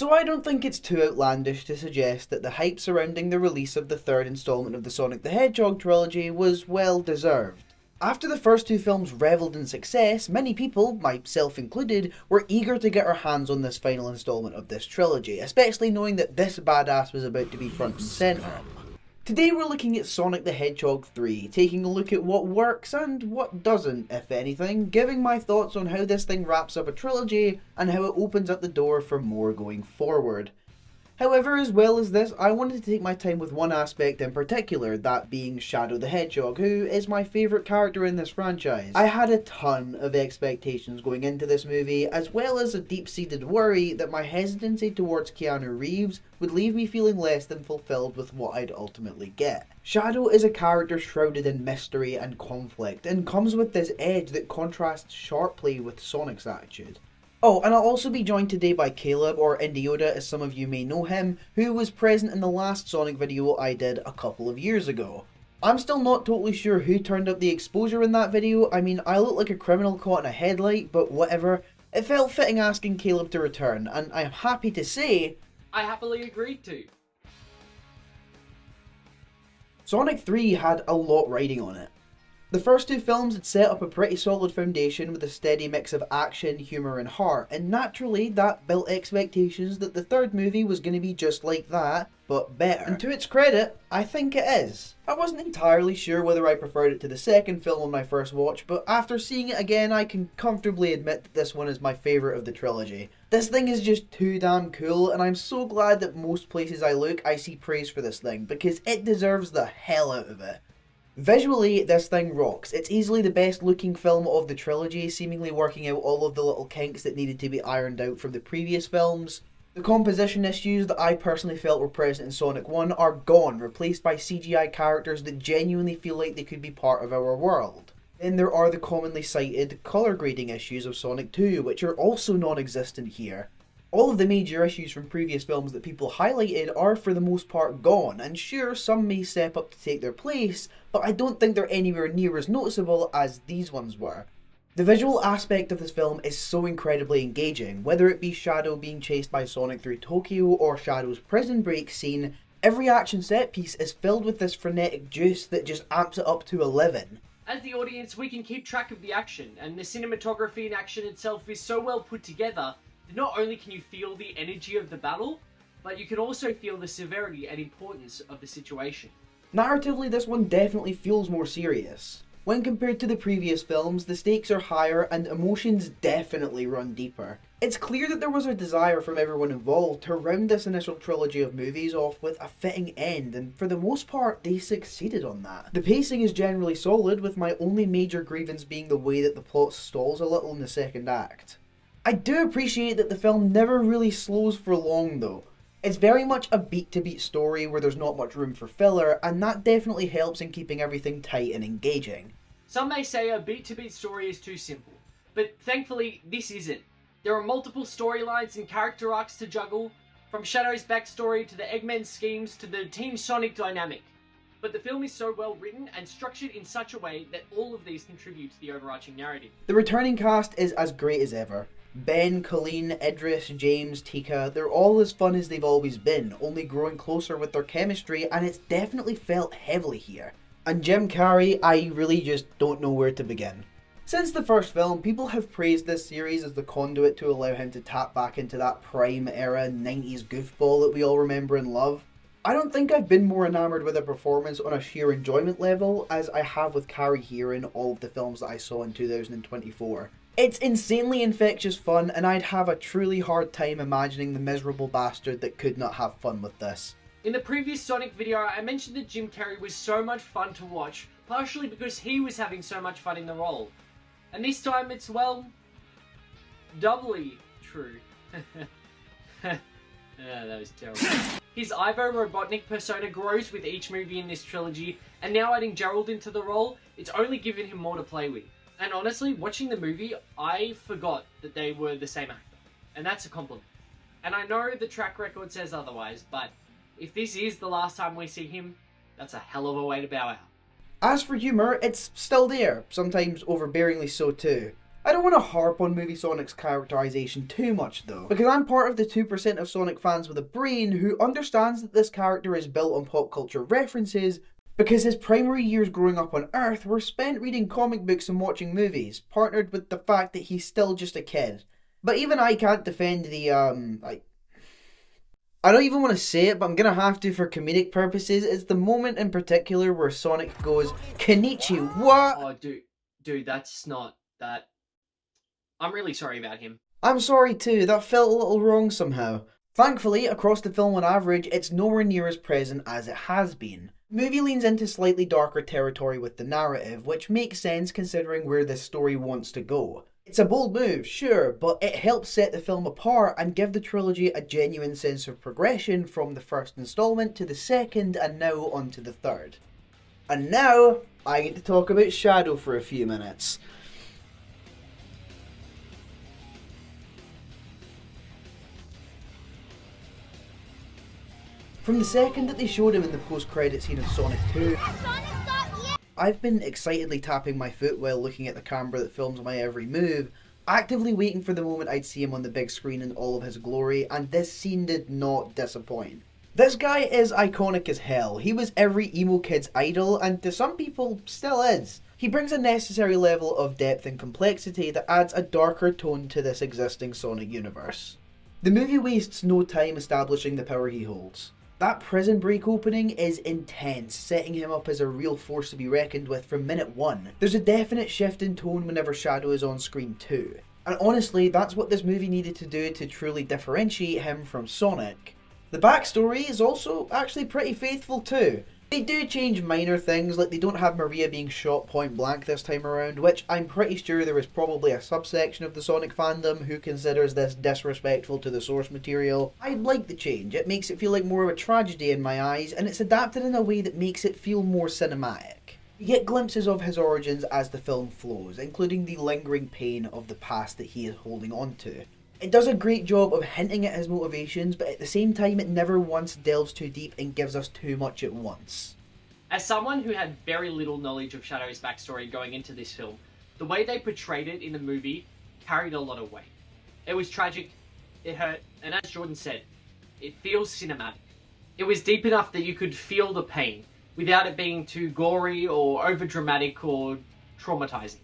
So I don't think it's too outlandish to suggest that the hype surrounding the release of the third installment of the Sonic the Hedgehog trilogy was well deserved. After the first two films revelled in success, many people, myself included, were eager to get our hands on this final installment of this trilogy, especially knowing that this badass was about to be front and centre. Today we're looking at Sonic the Hedgehog 3, taking a look at what works and what doesn't, if anything, giving my thoughts on how this thing wraps up a trilogy and how it opens up the door for more going forward. However, as well as this, I wanted to take my time with one aspect in particular, that being Shadow the Hedgehog, who is my favourite character in this franchise. I had a ton of expectations going into this movie, as well as a deep-seated worry that my hesitancy towards Keanu Reeves would leave me feeling less than fulfilled with what I'd ultimately get. Shadow is a character shrouded in mystery and conflict, and comes with this edge that contrasts sharply with Sonic's attitude. Oh, and I'll also be joined today by Caleb, or Indioda as some of you may know him, who was present in the last Sonic video I did a couple of years ago. I'm still not totally sure who turned up the exposure in that video. I mean, I look like a criminal caught in a headlight, but whatever. It felt fitting asking Caleb to return, and I am happy to say I happily agreed to. Sonic 3 had a lot riding on it. The first two films had set up a pretty solid foundation with a steady mix of action, humour and heart, and naturally that built expectations that the third movie was going to be just like that, but better. And to its credit, I think it is. I wasn't entirely sure whether I preferred it to the second film on my first watch, but after seeing it again I can comfortably admit that this one is my favourite of the trilogy. This thing is just too damn cool, and I'm so glad that most places I look I see praise for this thing, because it deserves the hell out of it. Visually, this thing rocks. It's easily the best looking film of the trilogy, seemingly working out all of the little kinks that needed to be ironed out from the previous films. The composition issues that I personally felt were present in Sonic 1 are gone, replaced by CGI characters that genuinely feel like they could be part of our world. Then there are the commonly cited colour grading issues of Sonic 2, which are also non-existent here. All of the major issues from previous films that people highlighted are for the most part gone, and sure, some may step up to take their place, but I don't think they're anywhere near as noticeable as these ones were. The visual aspect of this film is so incredibly engaging, whether it be Shadow being chased by Sonic through Tokyo or Shadow's prison break scene. Every action set piece is filled with this frenetic juice that just amps it up to 11. As the audience, we can keep track of the action, and the cinematography and action itself is so well put together that not only can you feel the energy of the battle, but you can also feel the severity and importance of the situation. Narratively, this one definitely feels more serious. When compared to the previous films, the stakes are higher and emotions definitely run deeper. It's clear that there was a desire from everyone involved to round this initial trilogy of movies off with a fitting end, and for the most part, they succeeded on that. The pacing is generally solid, with my only major grievance being the way that the plot stalls a little in the second act. I do appreciate that the film never really slows for long though. It's very much a beat-to-beat story where there's not much room for filler, and that definitely helps in keeping everything tight and engaging. Some may say a beat-to-beat story is too simple, but thankfully this isn't. There are multiple storylines and character arcs to juggle, from Shadow's backstory to the Eggman schemes to the Team Sonic dynamic. But the film is so well written and structured in such a way that all of these contribute to the overarching narrative. The returning cast is as great as ever. Ben, Colleen, Idris, James, Tika, they're all as fun as they've always been, only growing closer with their chemistry, and it's definitely felt heavily here. And Jim Carrey, I really just don't know where to begin. Since the first film, people have praised this series as the conduit to allow him to tap back into that prime era 90s goofball that we all remember and love. I don't think I've been more enamoured with a performance on a sheer enjoyment level as I have with Carrey here in all of the films that I saw in 2024. It's insanely infectious fun, and I'd have a truly hard time imagining the miserable bastard that could not have fun with this. In the previous Sonic video, I mentioned that Jim Carrey was so much fun to watch, partially because he was having so much fun in the role. And this time it's, well, doubly true. That was terrible. His Ivo Robotnik persona grows with each movie in this trilogy, and now adding Gerald into the role, it's only given him more to play with. And honestly, watching the movie, I forgot that they were the same actor. And that's a compliment. And I know the track record says otherwise, but if this is the last time we see him, that's a hell of a way to bow out. As for humour, it's still there, sometimes overbearingly so too. I don't want to harp on movie Sonic's characterization too much though, because I'm part of the 2% of Sonic fans with a brain who understands that this character is built on pop culture references because his primary years growing up on Earth were spent reading comic books and watching movies, partnered with the fact that he's still just a kid. But even I can't defend the, I don't even want to say it, but I'm gonna have to for comedic purposes. It's the moment in particular where Sonic goes, Kenichi, what? Oh, dude, that's not that. I'm really sorry about him. I'm sorry too, that felt a little wrong somehow. Thankfully, across the film on average, it's nowhere near as present as it has been. The movie leans into slightly darker territory with the narrative, which makes sense considering where this story wants to go. It's a bold move, sure, but it helps set the film apart and give the trilogy a genuine sense of progression from the first installment to the second and now on to the third. And now, I get to talk about Shadow for a few minutes. From the second that they showed him in the post-credit scene of Sonic 2, I've been excitedly tapping my foot while looking at the camera that films my every move, actively waiting for the moment I'd see him on the big screen in all of his glory, and this scene did not disappoint. This guy is iconic as hell. He was every emo kid's idol, and to some people, still is. He brings a necessary level of depth and complexity that adds a darker tone to this existing Sonic universe. The movie wastes no time establishing the power he holds. That prison break opening is intense, setting him up as a real force to be reckoned with from minute one. There's a definite shift in tone whenever Shadow is on screen too. And honestly, that's what this movie needed to do to truly differentiate him from Sonic. The backstory is also actually pretty faithful too. They do change minor things, like they don't have Maria being shot point blank this time around, which I'm pretty sure there is probably a subsection of the Sonic fandom who considers this disrespectful to the source material. I like the change, it makes it feel like more of a tragedy in my eyes, and it's adapted in a way that makes it feel more cinematic. We get glimpses of his origins as the film flows, including the lingering pain of the past that he is holding on to. It does a great job of hinting at his motivations, but at the same time it never once delves too deep and gives us too much at once. As someone who had very little knowledge of Shadow's backstory going into this film, the way they portrayed it in the movie carried a lot of weight. It was tragic, it hurt, and as Jordan said, it feels cinematic. It was deep enough that you could feel the pain, without it being too gory or overdramatic or traumatizing.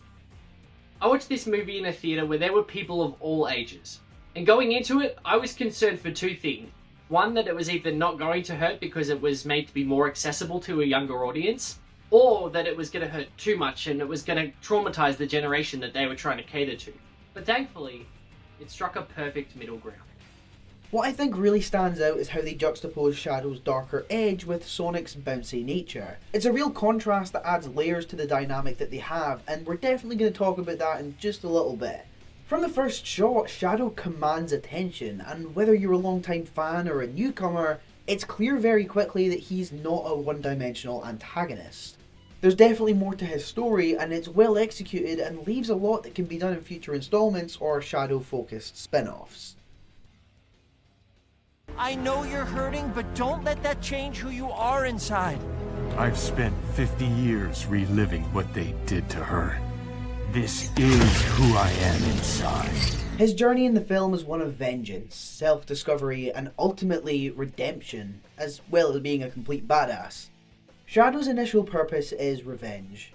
I watched this movie in a theatre where there were people of all ages. And going into it, I was concerned for two things. One, that it was either not going to hurt because it was made to be more accessible to a younger audience, or that it was going to hurt too much and it was going to traumatize the generation that they were trying to cater to. But thankfully, it struck a perfect middle ground. What I think really stands out is how they juxtapose Shadow's darker edge with Sonic's bouncy nature. It's a real contrast that adds layers to the dynamic that they have, and we're definitely going to talk about that in just a little bit. From the first shot, Shadow commands attention, and whether you're a long-time fan or a newcomer, it's clear very quickly that he's not a one-dimensional antagonist. There's definitely more to his story, and it's well executed and leaves a lot that can be done in future installments or Shadow-focused spin-offs. I know you're hurting, but don't let that change who you are inside. I've spent 50 years reliving what they did to her. This is who I am inside. His journey in the film is one of vengeance, self-discovery, and ultimately redemption, as well as being a complete badass. Shadow's initial purpose is revenge.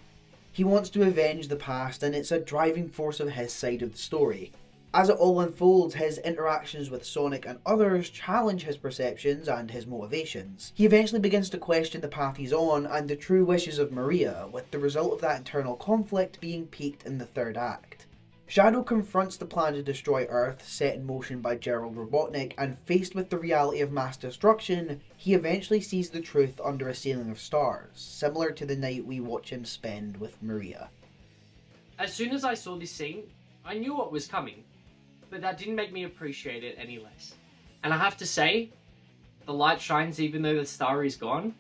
He wants to avenge the past, and it's a driving force of his side of the story. As it all unfolds, his interactions with Sonic and others challenge his perceptions and his motivations. He eventually begins to question the path he's on and the true wishes of Maria, with the result of that internal conflict being peaked in the third act. Shadow confronts the plan to destroy Earth, set in motion by Gerald Robotnik, and faced with the reality of mass destruction, he eventually sees the truth under a ceiling of stars, similar to the night we watch him spend with Maria. As soon as I saw this scene, I knew what was coming. But that didn't make me appreciate it any less. And I have to say, the light shines even though the star is gone.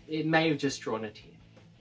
It may have just drawn a tear.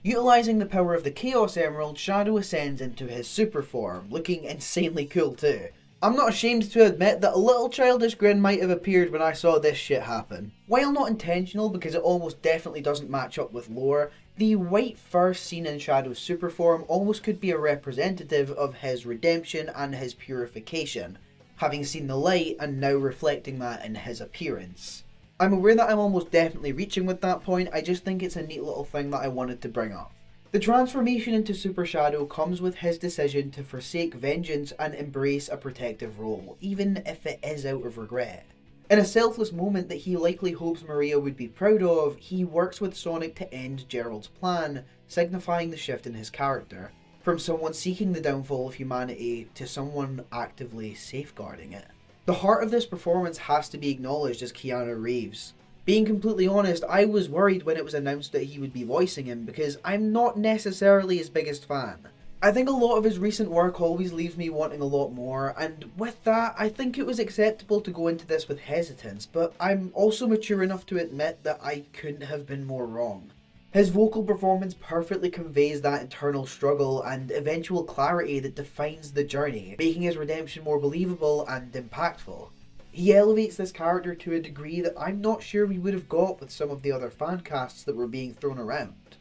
Utilising the power of the Chaos Emerald, Shadow ascends into his super form, looking insanely cool too. I'm not ashamed to admit that a little childish grin might have appeared when I saw this shit happen. While not intentional because it almost definitely doesn't match up with lore, the white fur seen in Shadow's superform almost could be a representative of his redemption and his purification, having seen the light and now reflecting that in his appearance. I'm aware that I'm almost definitely reaching with that point, I just think it's a neat little thing that I wanted to bring up. The transformation into Super Shadow comes with his decision to forsake vengeance and embrace a protective role, even if it is out of regret. In a selfless moment that he likely hopes Maria would be proud of, he works with Sonic to end Gerald's plan, signifying the shift in his character, from someone seeking the downfall of humanity to someone actively safeguarding it. The heart of this performance has to be acknowledged as Keanu Reeves. Being completely honest, I was worried when it was announced that he would be voicing him because I'm not necessarily his biggest fan. I think a lot of his recent work always leaves me wanting a lot more, and with that, I think it was acceptable to go into this with hesitance, but I'm also mature enough to admit that I couldn't have been more wrong. His vocal performance perfectly conveys that internal struggle and eventual clarity that defines the journey, making his redemption more believable and impactful. He elevates this character to a degree that I'm not sure we would have got with some of the other fan casts that were being thrown around.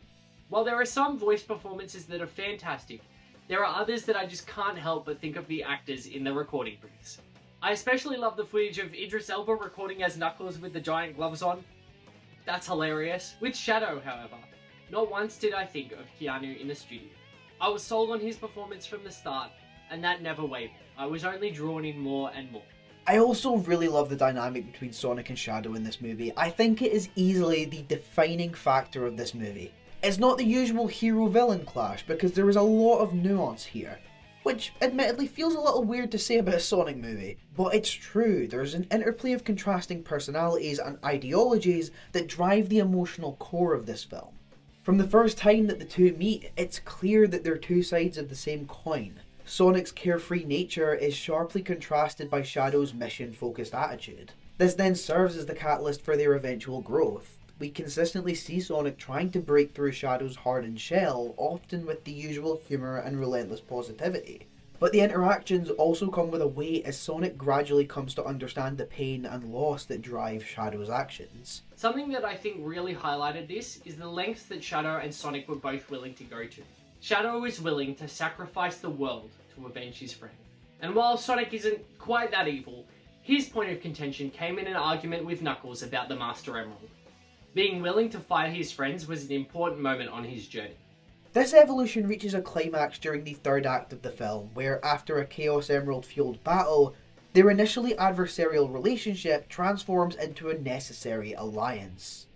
While there are some voice performances that are fantastic, there are others that I just can't help but think of the actors in the recording booths. I especially love the footage of Idris Elba recording as Knuckles with the giant gloves on. That's hilarious. With Shadow, however, not once did I think of Keanu in the studio. I was sold on his performance from the start, and that never wavered. I was only drawn in more and more. I also really love the dynamic between Sonic and Shadow in this movie. I think it is easily the defining factor of this movie. It's not the usual hero-villain clash because there is a lot of nuance here, which admittedly feels a little weird to say about a Sonic movie, but it's true. There's an interplay of contrasting personalities and ideologies that drive the emotional core of this film. From the first time that the two meet, it's clear that they're two sides of the same coin. Sonic's carefree nature is sharply contrasted by Shadow's mission-focused attitude. This then serves as the catalyst for their eventual growth. We consistently see Sonic trying to break through Shadow's hardened shell, often with the usual humour and relentless positivity. But the interactions also come with a weight as Sonic gradually comes to understand the pain and loss that drive Shadow's actions. Something that I think really highlighted this is the lengths that Shadow and Sonic were both willing to go to. Shadow was willing to sacrifice the world to avenge his friend. And while Sonic isn't quite that evil, his point of contention came in an argument with Knuckles about the Master Emerald. Being willing to fight his friends was an important moment on his journey. This evolution reaches a climax during the third act of the film, where after a Chaos Emerald-fueled battle, their initially adversarial relationship transforms into a necessary alliance.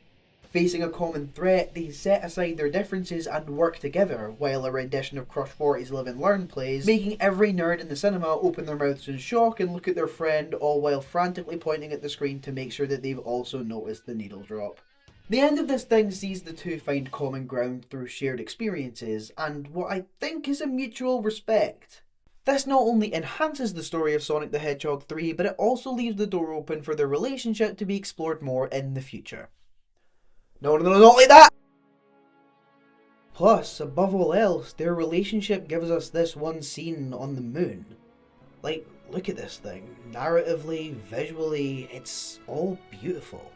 Facing a common threat, they set aside their differences and work together, while a rendition of Crush 40's Live and Learn plays, making every nerd in the cinema open their mouths in shock and look at their friend, all while frantically pointing at the screen to make sure that they've also noticed the needle drop. The end of this thing sees the two find common ground through shared experiences, and what I think is a mutual respect. This not only enhances the story of Sonic the Hedgehog 3, but it also leaves the door open for their relationship to be explored more in the future. No, not like that! Plus, above all else, their relationship gives us this one scene on the moon. Like, look at this thing. Narratively, visually, it's all beautiful.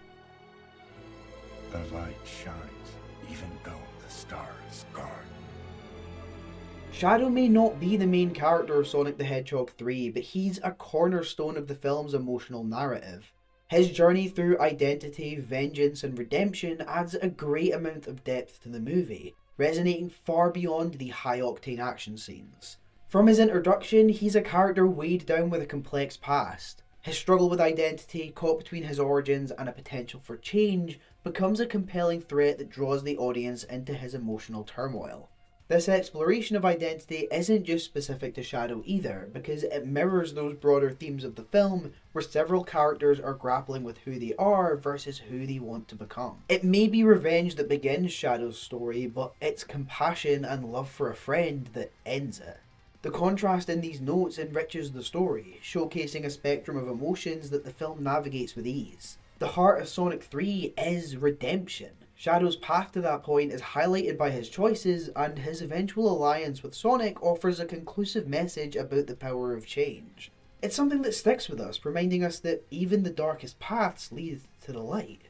The light shines, even though the star is gone. Shadow may not be the main character of Sonic the Hedgehog 3, but he's a cornerstone of the film's emotional narrative. His journey through identity, vengeance, and redemption adds a great amount of depth to the movie, resonating far beyond the high-octane action scenes. From his introduction, he's a character weighed down with a complex past. His struggle with identity, caught between his origins and a potential for change, becomes a compelling threat that draws the audience into his emotional turmoil. This exploration of identity isn't just specific to Shadow either, because it mirrors those broader themes of the film where several characters are grappling with who they are versus who they want to become. It may be revenge that begins Shadow's story, but it's compassion and love for a friend that ends it. The contrast in these notes enriches the story, showcasing a spectrum of emotions that the film navigates with ease. The heart of Sonic 3 is redemption. Shadow's path to that point is highlighted by his choices, and his eventual alliance with Sonic offers a conclusive message about the power of change. It's something that sticks with us, reminding us that even the darkest paths lead to the light.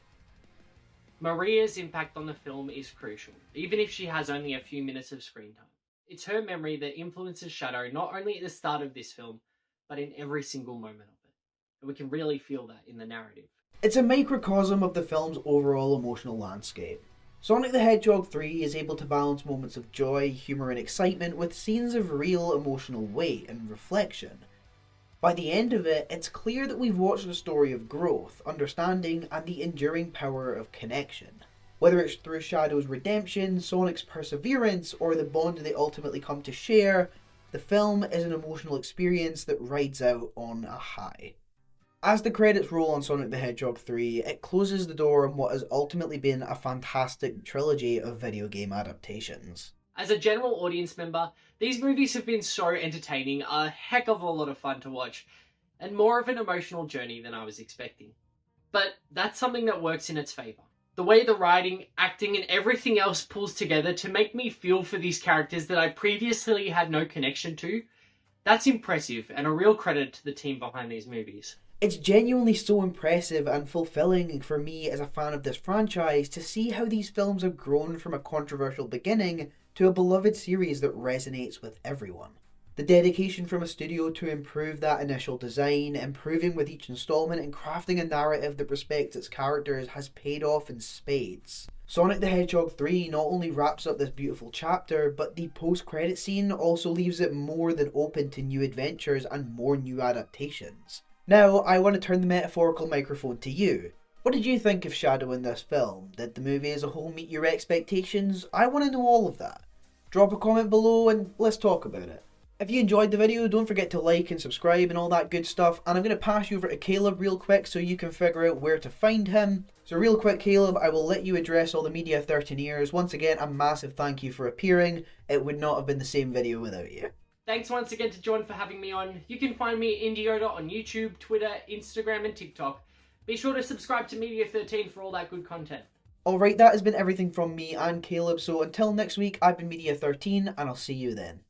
Maria's impact on the film is crucial, even if she has only a few minutes of screen time. It's her memory that influences Shadow not only at the start of this film, but in every single moment of it. And we can really feel that in the narrative. It's a microcosm of the film's overall emotional landscape. Sonic the Hedgehog 3 is able to balance moments of joy, humour and excitement with scenes of real emotional weight and reflection. By the end of it, it's clear that we've watched a story of growth, understanding, and the enduring power of connection. Whether it's through Shadow's redemption, Sonic's perseverance, or the bond they ultimately come to share, the film is an emotional experience that rides out on a high. As the credits roll on Sonic the Hedgehog 3, it closes the door on what has ultimately been a fantastic trilogy of video game adaptations. As a general audience member, these movies have been so entertaining, a heck of a lot of fun to watch, and more of an emotional journey than I was expecting. But that's something that works in its favour. The way the writing, acting, and everything else pulls together to make me feel for these characters that I previously had no connection to, that's impressive and a real credit to the team behind these movies. It's genuinely so impressive and fulfilling for me as a fan of this franchise to see how these films have grown from a controversial beginning to a beloved series that resonates with everyone. The dedication from a studio to improve that initial design, improving with each installment and crafting a narrative that respects its characters has paid off in spades. Sonic the Hedgehog 3 not only wraps up this beautiful chapter, but the post-credit scene also leaves it more than open to new adventures and more new adaptations. Now, I want to turn the metaphorical microphone to you. What did you think of Shadow in this film? Did the movie as a whole meet your expectations? I want to know all of that. Drop a comment below and let's talk about it. If you enjoyed the video, don't forget to like and subscribe and all that good stuff. And I'm going to pass you over to Caleb real quick so you can figure out where to find him. So real quick, Caleb, I will let you address all the media 13ears. Once again, a massive thank you for appearing. It would not have been the same video without you. Thanks once again to John for having me on. You can find me at Indioda on YouTube, Twitter, Instagram and TikTok. Be sure to subscribe to Media 13 for all that good content. Alright, that has been everything from me and Caleb, so until next week, I've been Media 13 and I'll see you then.